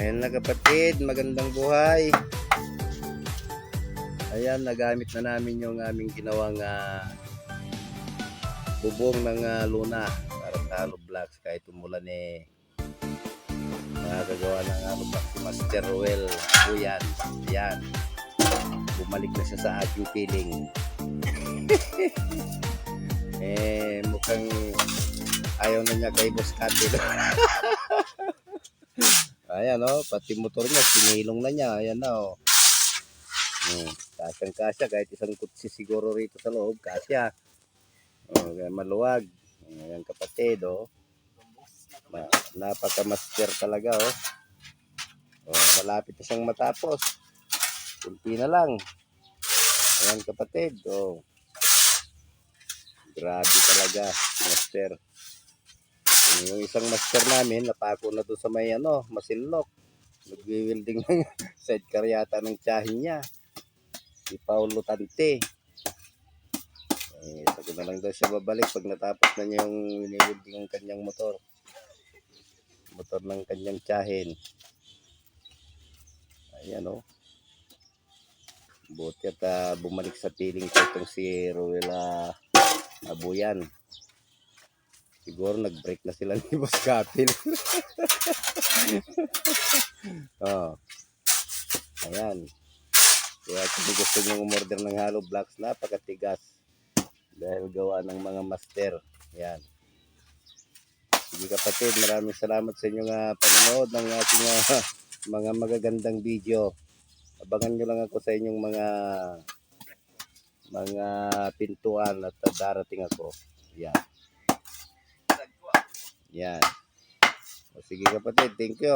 Ayan na kapatid, magandang buhay. Ayan, nagamit na namin yung aming ginawang bubong ng luna para sa hollow blocks. Kahit umulan magagawa ng hollow blocks si Master Ruel Buyan. Ayan, bumalik na siya sa aking feeling. Mukhang ayaw na niya kay Boss Kati. Ayan pati motor niya sinilong na niya. Ayan na kasyang kasya kahit isang kutsi siguro rito sa loob. Kasya maluwag. Ayan kapatid napaka master talaga malapit na siyang matapos, kunti na lang. Ayan kapatid grabe talaga master. Yung isang master namin napako na doon sa may masinlok, nagwi-welding ng sidecar yata ng tiyahin niya, si Paulo Tante. Sabi na lang daw siya babalik pag natapos na niya yung wini-welding ng kanyang motor ng kanyang tiyahin. Ayan buti at bumalik sa piling ko itong si Ruel Buyan. Siguro nag-break na sila ni Boss Kapil. Ayan. Kaya kung gusto nyo umorder ng hollow blocks, napakatigas dahil gawa ng mga master. Ayan. Sige kapatid, maraming salamat sa inyong panonood ng ating mga magagandang video. Abangan nyo lang ako sa inyong mga pintuan at darating ako. Ayan. Yan. Sige kapatid, thank you.